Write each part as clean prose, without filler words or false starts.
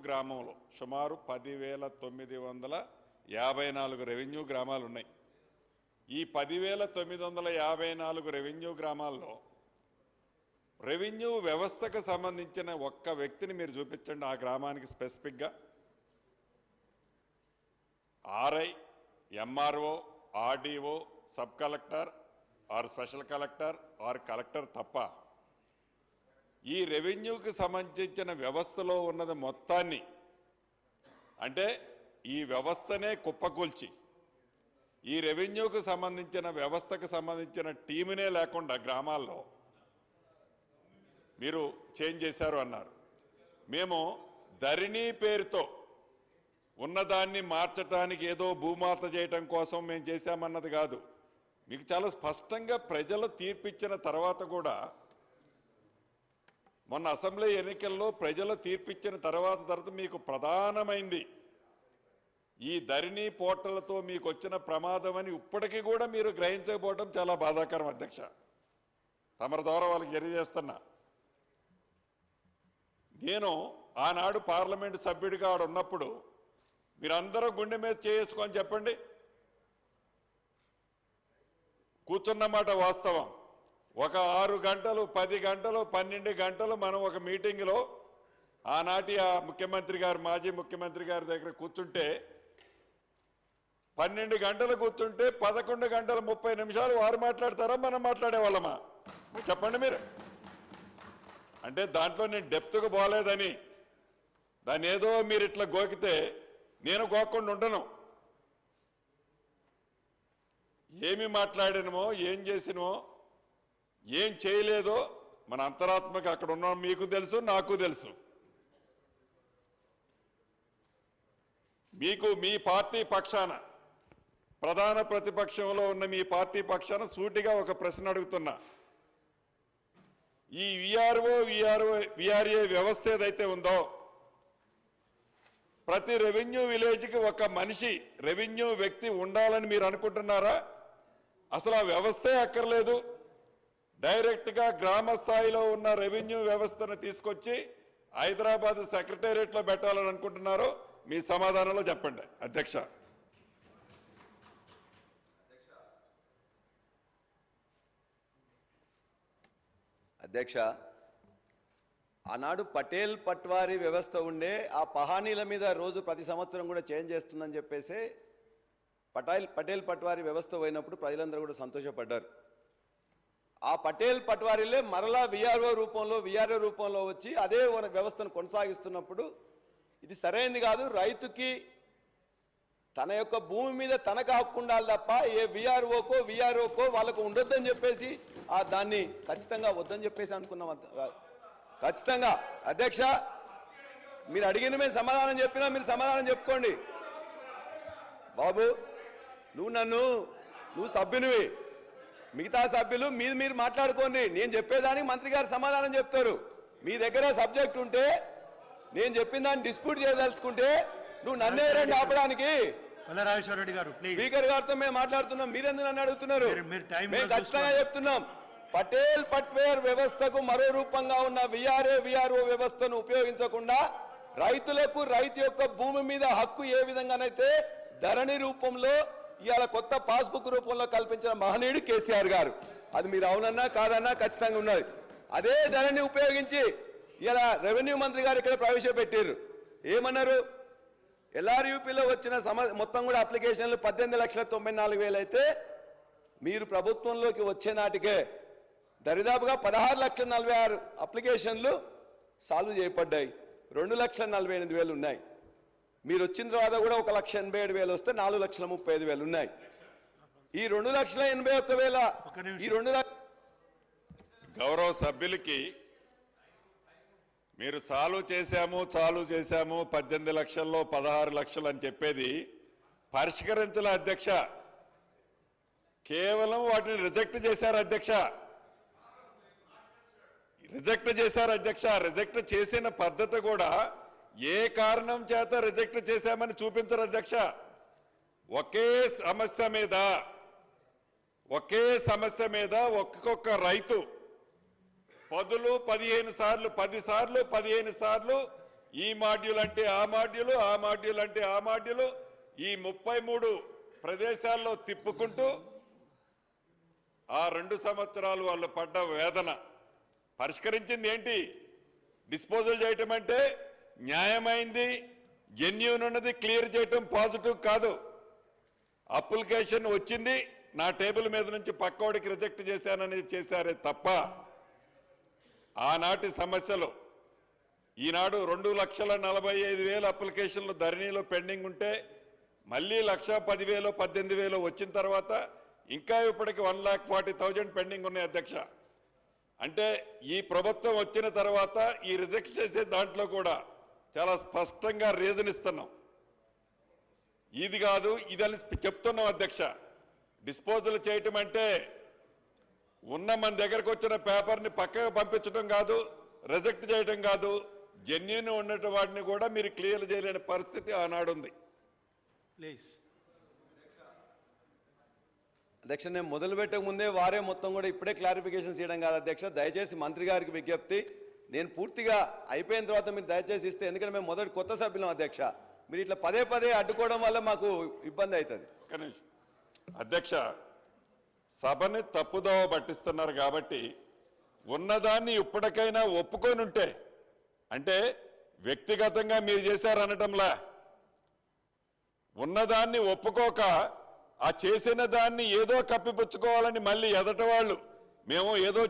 గ్రామంలో సుమారు 10,954 రెవెన్యూ గ్రామాలు ఉన్నాయి. ఈ 10,954 రెవెన్యూ గ్రామాల్లో రెవెన్యూ వ్యవస్థకు సంబంధించిన ఒక్క వ్యక్తిని మీరు చూపించండి. ఆ గ్రామానికి స్పెసిఫిక్గా RI, MRO, RDO, sub collector or special collector or collector తప్ప ఈ రెవెన్యూకి సంబంధించిన వ్యవస్థలో ఉన్నది మొత్తాన్ని, అంటే ఈ వ్యవస్థనే కుప్పకూల్చి ఈ రెవెన్యూకి సంబంధించిన వ్యవస్థకు సంబంధించిన టీమునే లేకుండా గ్రామాల్లో మీరు చేంజ్ చేశారు అన్నారు. మేము ధరణి పేరుతో ఉన్నదాన్ని మార్చడానికి ఏదో భూమాత చేయటం కోసం మేము చేశామన్నది కాదు. మీకు చాలా స్పష్టంగా ప్రజలు తీర్పిచ్చిన తర్వాత కూడా, మొన్న అసెంబ్లీ ఎన్నికల్లో ప్రజలు తీర్పిచ్చిన తర్వాత మీకు ప్రధానమైంది ఈ ధరణి పోర్టల్తో మీకు వచ్చిన ప్రమాదం అని ఇప్పటికీ కూడా మీరు గ్రహించకపోవడం చాలా బాధాకరం అధ్యక్ష. తమరి ద్వారా వాళ్ళకి తెలియజేస్తున్నా. నేను ఆనాడు పార్లమెంటు సభ్యుడిగా ఆడ ఉన్నప్పుడు మీరందరూ గుండె మీద చేసుకొని చెప్పండి, కూర్చున్నమాట వాస్తవం. ఒక 6 గంటలు 10 గంటలు 12 గంటలు మనం ఒక మీటింగ్లో ఆనాటి ఆ ముఖ్యమంత్రి గారు, మాజీ ముఖ్యమంత్రి గారి దగ్గర కూర్చుంటే 12 గంటలు కూర్చుంటే 11 గంటల 30 నిమిషాలు వారు మాట్లాడతారా, మనం మాట్లాడేవాళ్ళమా? చెప్పండి మీరు. అంటే దాంట్లో నేను డెప్త్గా పోలేదని, దాన్ని ఏదో మీరు ఇట్లా గోకితే నేను గోక్కుండా ఉండను. ఏమి మాట్లాడినమో, ఏం చేసినమో, ఏం చేయలేదో మన అంతరాత్మకి అక్కడ ఉన్నాం మీకు తెలుసు, నాకు తెలుసు. మీకు మీ పార్టీ పక్షాన, ప్రధాన ప్రతిపక్షంలో ఉన్న మీ పార్టీ పక్షాన సూటిగా ఒక ప్రశ్న అడుగుతున్నా. ఈ విఆర్ఏ వ్యవస్థ ఏదైతే ఉందో, ప్రతి రెవెన్యూ విలేజ్కి ఒక మనిషి, రెవెన్యూ వ్యక్తి ఉండాలని మీరు అనుకుంటున్నారా? అసలు ఆ వ్యవస్థే అక్కర్లేదు. డైరెక్ట్గా గ్రామ స్థాయిలో ఉన్న రెవెన్యూ వ్యవస్థను తీసుకొచ్చి హైదరాబాద్ సెక్రటేరియట్లో పెట్టాలని అనుకుంటున్నారో మీ సమాధానంలో చెప్పండి అధ్యక్ష. అధ్యక్ష, ఆనాడు పటేల్ పట్వారీ వ్యవస్థ ఉండే, ఆ పహానీల మీద రోజు ప్రతి సంవత్సరం కూడా చేంజ్ చేస్తుందని చెప్పేసి పటేల్ పట్వారీ వ్యవస్థ పోయినప్పుడు ప్రజలందరూ కూడా సంతోషపడ్డారు. ఆ పటేల్ పట్వారీలే మరలా విఆర్ఓ రూపంలో వచ్చి అదే వ్యవస్థను కొనసాగిస్తున్నప్పుడు ఇది సరైనది కాదు. రైతుకి తన యొక్క భూమి మీద తనకు హక్కు ఉండాలి తప్ప ఏ విఆర్ఓకో వాళ్ళకు ఉండొద్దని చెప్పేసి దాన్ని ఖచ్చితంగా వద్దని చెప్పేసి అనుకున్నాం. ఖచ్చితంగా అధ్యక్ష, మీరు అడిగిన మేము సమాధానం చెప్పినా మీరు సమాధానం చెప్పుకోండి. బాబు, నువ్వు సభ్యునివి, మిగతా సభ్యులు మీరు మాట్లాడుకోండి. నేను చెప్పేదానికి మంత్రి గారు సమాధానం చెప్తారు. మీ దగ్గర సబ్జెక్ట్ ఉంటే, నేను చెప్పిన దాన్ని డిస్ప్యూట్ చేయదలుచుకుంటే నువ్వు నన్నే రండి ఆపడానికి. స్పీకర్ గారితో మేము మాట్లాడుతున్నాం, మీరెందుకు నన్ను అడుగుతున్నారు? మేము ఖచ్చితంగా చెప్తున్నాం, పటేల్ పట్వేర్ వ్యవస్థకు మరో రూపంగా ఉన్న విఆర్ఓ వ్యవస్థను ఉపయోగించకుండా రైతులకు రైతు యొక్క భూమి మీద హక్కు ఏ విధంగానైతే ధరణి రూపంలో ఇవాళ కొత్త పాస్బుక్ రూపంలో కల్పించిన మహనీయుడు కేసీఆర్ గారు, అది మీరు అవునన్నా కాదన్నా ఖచ్చితంగా ఉన్నది. అదే ధరణి ఉపయోగించి ఇలా రెవెన్యూ మంత్రి గారు ఇక్కడ ప్రవేశపెట్టారు. ఏమన్నారు? ఎల్ఆర్యూపీలో వచ్చిన మొత్తం కూడా అప్లికేషన్లు 18,94,000 అయితే మీరు ప్రభుత్వంలోకి వచ్చే నాటికే దరిదాపుగా 16,46,000 అప్లికేషన్లు సాల్వ్ చేయబడ్డాయి. 2,48,000 ఉన్నాయి. మీరు వచ్చిన తర్వాత కూడా 1,87,000 వస్తే 4,35,000 ఉన్నాయి. ఈ 2,81,000 ఈ 2 గౌరవ సభ్యులకి మీరు చాలు చేశాము 18 లక్షల్లో 16 లక్షలు అని చెప్పేది పరిష్కరించాల అధ్యక్ష. కేవలం వాటిని రిజెక్ట్ చేశారు అధ్యక్ష. రిజెక్ట్ చేసిన పద్ధతి కూడా ఏ కారణం చేత రిజెక్ట్ చేశామని చూపించరు అధ్యక్ష. ఒకే సమస్య మీద ఒక్కొక్క రైతు 10 సార్లు 15 సార్లు ఈ మాడ్యూల్ అంటే ఆ మాడ్యూలు, ఆ మాడ్యూల్ అంటే ఆ మాడ్యూలు, ఈ 33 ప్రదేశాల్లో తిప్పుకుంటూ ఆ 2 సంవత్సరాలు వాళ్ళు పడ్డ వేదన పరిష్కరించింది ఏంటి? డిస్పోజల్ చేయటం అంటే న్యాయమైంది, జెన్యూన్ ఉన్నది క్లియర్ చేయటం పాజిటివ్ కాదు. అప్లికేషన్ వచ్చింది, నా టేబుల్ మీద నుంచి పక్కోడికి రిజెక్ట్ చేశాననేది చేశారే తప్ప ఆనాటి సమస్యలు ఈనాడు 2,45,000 అప్లికేషన్లు ధరణిలో పెండింగ్ ఉంటే మళ్ళీ 1,10,000 18,000 వచ్చిన తర్వాత ఇంకా ఇప్పటికి 1,40,000 పెండింగ్ ఉన్నాయి అధ్యక్ష. అంటే ఈ ప్రభుత్వం వచ్చిన తర్వాత ఈ రిజెక్ట్ చేసే దాంట్లో కూడా చాలా స్పష్టంగా రీజన్ ఇస్తున్నాం. ఇది కాదు ఇది అని చెప్తున్నాం అధ్యక్ష. డిస్పోజల్ చేయటం అంటే ఉన్న మన దగ్గరకు వచ్చిన పేపర్ని పక్కకు పంపించడం కాదు, రిజెక్ట్ చేయడం కాదు, జెన్యూన్ ఉన్నట్టు వాటిని కూడా మీరు క్లియర్ చేయలేని పరిస్థితి ఆనాడుంది. ప్లీజ్. అధ్యక్ష, నేను మొదలు పెట్టక ముందే వారే మొత్తం కూడా ఇప్పుడే క్లారిఫికేషన్స్ ఇవ్వడం కాదు అధ్యక్ష. దయచేసి మంత్రి గారికి విజ్ఞప్తి, నేను పూర్తిగా అయిపోయిన తర్వాత మీరు దయచేసి ఇస్తే, ఎందుకంటే మేము మొదటి కొత్త సభ్యులం అధ్యక్ష. మీరు ఇట్లా పదే పదే అడ్డుకోవడం వల్ల మాకు ఇబ్బంది అవుతుంది. అధ్యక్ష, సభని తప్పుదోవ పట్టిస్తున్నారు కాబట్టి ఉన్నదాన్ని ఇప్పటికైనా ఒప్పుకొని ఉంటే, అంటే వ్యక్తిగతంగా మీరు చేశారనటంలా, ఉన్నదాన్ని ఒప్పుకోక ఆ చేసిన దాన్ని ఏదో కప్పిపుచ్చుకోవాలని మళ్ళీ ఎదట వాళ్ళు మేము ఏదో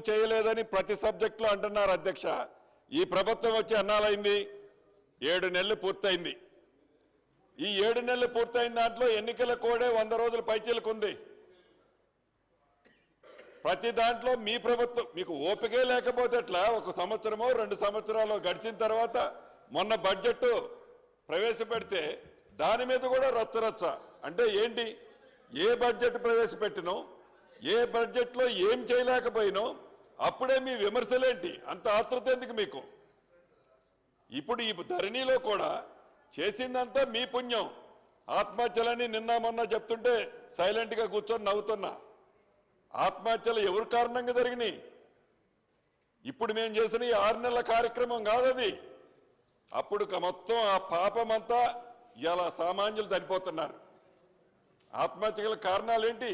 చేయలేదని ప్రతి సబ్జెక్టులో అంటున్నారు అధ్యక్ష. ఈ ప్రభుత్వం వచ్చి అన్నాలైంది 7 నెలలు పూర్తయింది. ఈ 7 నెలలు పూర్తయిన దాంట్లో ఎన్నికల కోడే 100 రోజుల పైచీలకుంది. ప్రతి దాంట్లో మీ ప్రభుత్వం మీకు ఓపికే లేకపోతే ఎట్లా? 1 సంవత్సరమో 2 సంవత్సరాలు గడిచిన తర్వాత మొన్న బడ్జెట్ ప్రవేశపెడితే దాని మీద కూడా రచ్చరచ్చ. అంటే ఏంటి? ఏ బడ్జెట్ ప్రవేశపెట్టినో, ఏ బడ్జెట్లో ఏం చేయలేకపోయినో అప్పుడే మీ విమర్శలేంటి? అంత ఆతృత ఎందుకు మీకు? ఇప్పుడు ఈ ధరణిలో కూడా చేసిందంతా మీ పుణ్యం. ఆత్మహత్యలని నిన్న మొన్న చెప్తుంటే సైలెంట్గా కూర్చొని నవ్వుతున్నా. ఆత్మహత్యలు ఎవరి కారణంగా జరిగినాయి? ఇప్పుడు మేము చేసిన ఈ 6 నెలల కార్యక్రమం కాదది. అప్పుడు మొత్తం ఆ పాపమంతా ఇలా సామాన్యులు చనిపోతున్నారు. ఆత్మహత్యల కారణాలు ఏంటి?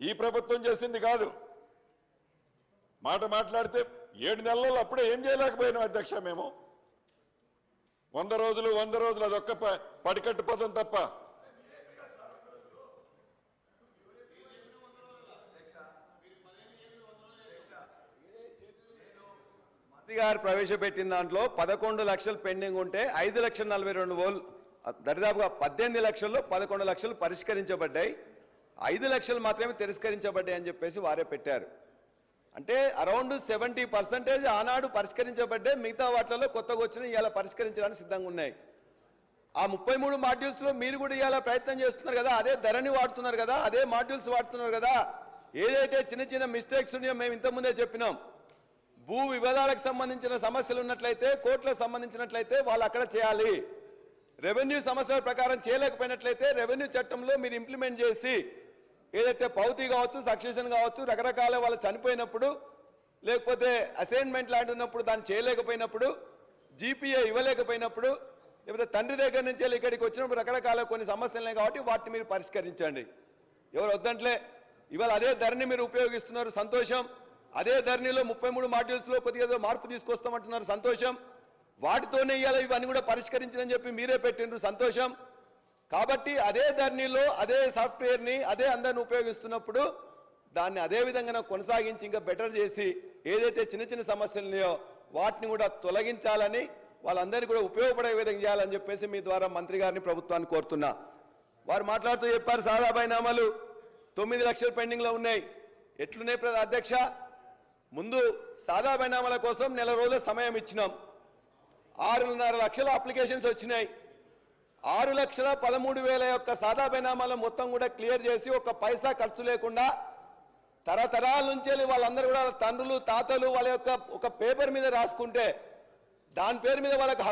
ఈ ప్రభుత్వం చేసింది కాదు. మాట్లాడితే 7 నెలల్లో అప్పుడే ఏం చేయలేకపోయినాం అధ్యక్ష. మేము 100 రోజులు అదొక్క పడికట్టు పదం తప్ప. మంత్రి గారు ప్రవేశపెట్టిన దాంట్లో 11 లక్షలు పెండింగ్ ఉంటే 5,42,000 దరిదాపుగా 18 లక్షల్లో 11 లక్షలు పరిష్కరించబడ్డాయి, 5 లక్షలు మాత్రమే తిరస్కరించబడ్డాయి అని చెప్పేసి వారే పెట్టారు. అంటే అరౌండ్ 70% ఆనాడు పరిష్కరించబడ్డాయి, మిగతా వాటిలో కొత్తగా వచ్చిన ఇవాళ పరిష్కరించడానికి సిద్ధంగా ఉన్నాయి. ఆ 33 మాడ్యూల్స్లో మీరు కూడా ఇవాళ ప్రయత్నం చేస్తున్నారు కదా, అదే ధరణి వాడుతున్నారు కదా, అదే మాడ్యూల్స్ వాడుతున్నారు కదా. ఏదైతే చిన్న మిస్టేక్స్ ఉన్నాయో మేము ఇంతకుముందే చెప్పినాం. భూ వివాదాలకు సంబంధించిన సమస్యలు ఉన్నట్లయితే, కోర్టులకు సంబంధించినట్లయితే వాళ్ళు అక్కడ చేయాలి. రెవెన్యూ సమస్యల ప్రకారం చేయలేకపోయినట్లయితే రెవెన్యూ చట్టంలో మీరు ఇంప్లిమెంట్ చేసి, ఏదైతే పౌతి కావచ్చు, సక్సెషన్ కావచ్చు, రకరకాల వాళ్ళు చనిపోయినప్పుడు, లేకపోతే అసైన్మెంట్ ల్యాండ్ ఉన్నప్పుడు దాన్ని చేయలేకపోయినప్పుడు, జీపీఏ ఇవ్వలేకపోయినప్పుడు, లేకపోతే తండ్రి దగ్గర నుంచి ఇక్కడికి వచ్చినప్పుడు రకరకాల కొన్ని సమస్యలున్నాయి కాబట్టి వాటిని మీరు పరిష్కరించండి. ఎవరు వద్దంట్లే. ఇవాళ అదే ధరణి మీరు ఉపయోగిస్తున్నారు, సంతోషం. అదే ధరణిలో 33 మాడ్యూల్స్లో కొద్దిగా మార్పు తీసుకొస్తామంటున్నారు, సంతోషం. వాటితోనే ఇవాళ ఇవన్నీ కూడా పరిష్కరించని చెప్పి మీరే పెట్టిండ్రు, సంతోషం. కాబట్టి అదే ధరణిలో అదే సాఫ్ట్వేర్ని అదే అందరిని ఉపయోగిస్తున్నప్పుడు దాన్ని అదే విధంగా కొనసాగించి ఇంకా బెటర్ చేసి ఏదైతే చిన్న సమస్యలు ఉన్నాయో వాటిని కూడా తొలగించాలని, వాళ్ళందరినీ కూడా ఉపయోగపడే విధంగా చేయాలని చెప్పేసి మీ ద్వారా మంత్రి గారిని, ప్రభుత్వాన్ని కోరుతున్నా. వారు మాట్లాడుతూ చెప్పారు సాదా బైనామాలు 9 లక్షలు పెండింగ్లో ఉన్నాయి. ఎట్లున్నాయి అధ్యక్ష? ముందు సాదా బైనామాల కోసం 1 నెల రోజుల సమయం ఇచ్చినాం. 6.5 లక్షల అప్లికేషన్స్ వచ్చినాయి. 6,13,000 యొక్క సాదా బైనామాల మొత్తం కూడా క్లియర్ చేసి ఒక పైసా ఖర్చు లేకుండా తరతరాల నుంచి వాళ్ళందరూ కూడా తండ్రులు తాతలు వాళ్ళ యొక్క ఒక పేపర్ మీద రాసుకుంటే దాని పేరు మీద వాళ్ళకి